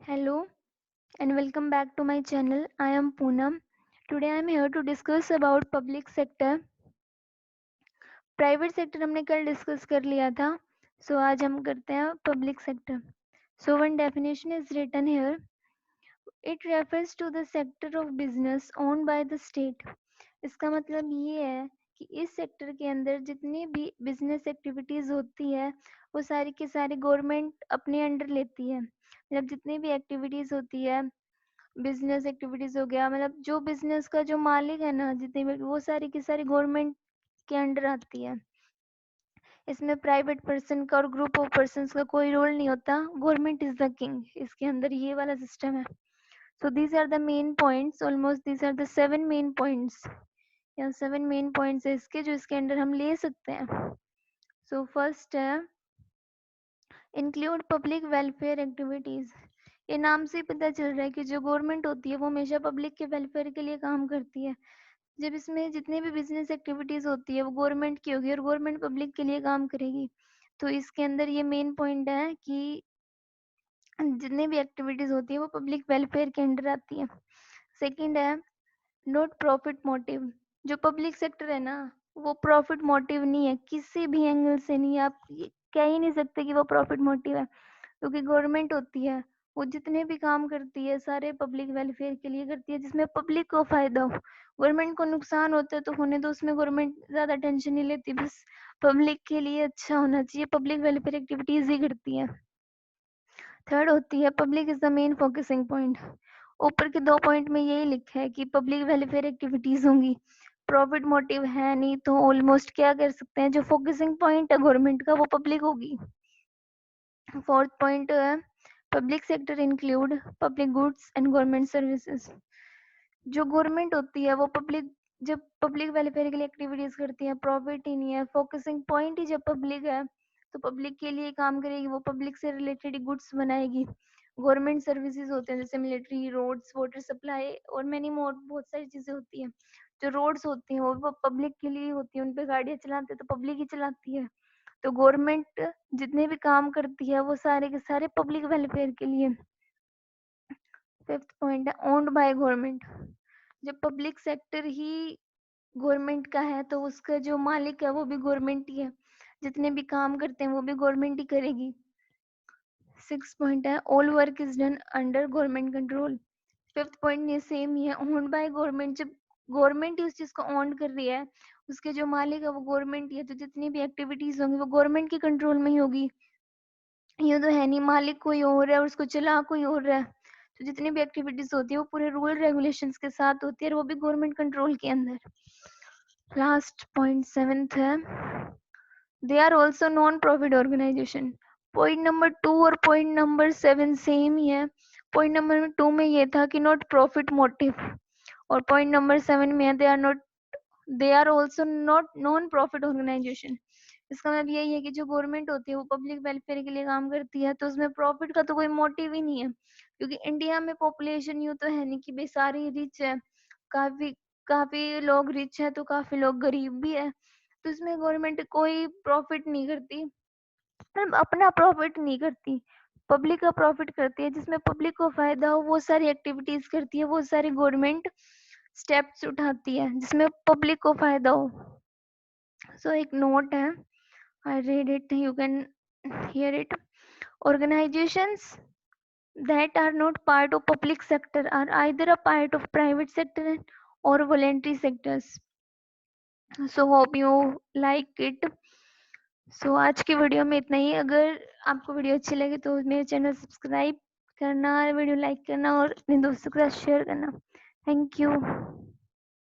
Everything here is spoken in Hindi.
Hello and welcome back to my channel. I am Poonam. Today I am here to discuss about public sector. Private sector हमने कल डिस्कस कर लिया था. सो आज हम करते हैं public sector. So one definition is written here. It refers to the sector of business owned by the state. इसका मतलब ये है कि इस सेक्टर के अंदर जितनी भी बिजनेस एक्टिविटीज होती है वो सारी की सारी गवर्नमेंट अपने अंडर लेती है. मतलब जितनी भी एक्टिविटीज होती है, बिजनेस एक्टिविटीज हो गया, मतलब जो बिजनेस का जो मालिक है ना, जितनी भी वो सारी की सारी गवर्नमेंट के अंडर आती है. इसमें प्राइवेट पर्सन का और ग्रुप ऑफ पर्सन का कोई रोल नहीं होता. Government is the king. इसके अंदर ये वाला सिस्टम है. So these are the main points. Almost these are the 7 main points. या 7 मेन पॉइंट्स है इसके जो इसके अंडर हम ले सकते हैं. सो फर्स्ट है इंक्लूड पब्लिक वेलफेयर एक्टिविटीज. ये नाम से ही पता चल रहा है कि जो गवर्नमेंट होती है वो हमेशा पब्लिक के वेलफेयर के लिए काम करती है. जब इसमें जितनी भी बिजनेस एक्टिविटीज होती है वो गवर्नमेंट की होगी और गवर्नमेंट पब्लिक के लिए काम करेगी. तो इसके अंदर ये मेन पॉइंट है कि जितनी भी एक्टिविटीज होती है वो पब्लिक वेलफेयर के अंडर आती है. सेकंड है नॉट प्रॉफिट मोटिव. जो पब्लिक सेक्टर है ना वो प्रॉफिट मोटिव नहीं है, किसी भी एंगल से नहीं है. आप कह ही नहीं सकते कि वो प्रॉफिट मोटिव है, क्योंकि गवर्नमेंट होती है वो जितने भी काम करती है सारे पब्लिक वेलफेयर के लिए करती है, जिसमें पब्लिक को फायदा हो. गवर्नमेंट को नुकसान होता है तो होने दो, उसमें गवर्नमेंट ज्यादा टेंशन नहीं लेती. बस पब्लिक के लिए अच्छा होना चाहिए, पब्लिक वेलफेयर एक्टिविटीज ही करती है. थर्ड होती है public is the main focusing point. ऊपर के 2 पॉइंट में यही लिखा है कि पब्लिक वेलफेयर एक्टिविटीज होंगी. प्रॉफिट मोटिव है नहीं तो ऑलमोस्ट क्या कर सकते हैं, जो फोकसिंग पॉइंट है गवर्नमेंट का वो पब्लिक होगी. फोर्थ पॉइंट है public sector include public goods and government services. जो गवर्नमेंट होती है वो पब्लिक, जब पब्लिक वेलफेयर के लिए एक्टिविटीज करती है, प्रॉफिट ही नहीं है, फोकसिंग पॉइंट ही जब पब्लिक है तो पब्लिक के लिए काम करेगी. वो पब्लिक से रिलेटेड गुड्स बनाएगी. गवर्नमेंट सर्विसेज होते हैं जैसे मिलिट्री, रोड्स, वाटर सप्लाई और मैनी मोर, बहुत सारी चीजें होती हैं. जो रोड्स होती हैं वो पब्लिक के लिए होती है, उन पे गाड़ियां चलाते हैं तो पब्लिक ही चलाती है. तो गवर्नमेंट जितने भी काम करती है वो सारे के सारे पब्लिक वेलफेयर के लिए. फिफ्थ पॉइंट है ओन्ड बाय गवर्नमेंट. जब पब्लिक सेक्टर ही गवर्नमेंट का है तो उसका जो मालिक है वो भी गवर्नमेंट ही है. जितने भी काम करते हैं वो भी गवर्नमेंट ही करेगी. सिक्स पॉइंट है all work is done under government control. Fifth point ये सेम ही है, ओन्ड बाय गवर्नमेंट. जब गवर्नमेंट ही उस चीज को ओन कर रही है, उसके जो मालिक है वो गवर्नमेंट ही है, तो जितनी भी एक्टिविटीज होंगी वो गवर्नमेंट के कंट्रोल में ही होगी. ये तो है नहीं मालिक कोई और है और उसको चला कोई और है. तो जितनी भी एक्टिविटीज होती है वो पूरे रूल रेगुलेशंस के साथ होती है और वो भी गवर्नमेंट कंट्रोल के अंदर. लास्ट पॉइंट सेवेंथ है they are also non profit organisation. Point number 2 और पॉइंट नंबर 7 सेम ही है. पॉइंट नंबर 2 में ये था कि नॉट प्रॉफिट मोटिव, और पॉइंट नंबर 7 में है they are also not non profit organisation. इसका मतलब यही है कि जो गवर्नमेंट होती है वो पब्लिक वेलफेयर के लिए काम करती है तो उसमें प्रॉफिट का तो कोई मोटिव ही नहीं है, क्योंकि इंडिया में पॉपुलेशन यूं तो है नहीं कि भाई सारी रिच है. काफी काफी लोग रिच है तो काफी लोग गरीब भी है. तो इसमें गवर्नमेंट कोई प्रॉफिट नहीं करती, मतलब अपना प्रॉफिट नहीं करती, पब्लिक का प्रॉफिट करती है. जिसमें पब्लिक को फायदा हो वो सारी एक्टिविटीज करती है, वो सारी गवर्नमेंट स्टेप्स उठाती है जिसमें पब्लिक को फायदा हो. सो एक नोट है, I read it, you can hear it. Organizations that are not part of public sector are either a part of private sector or voluntary sectors. So hope you like it. So आज की वीडियो में इतना ही. अगर आपको वीडियो अच्छी लगे तो मेरे चैनल सब्सक्राइब करना, वीडियो लाइक करना और अपने दोस्तों के साथ शेयर करना. Thank you.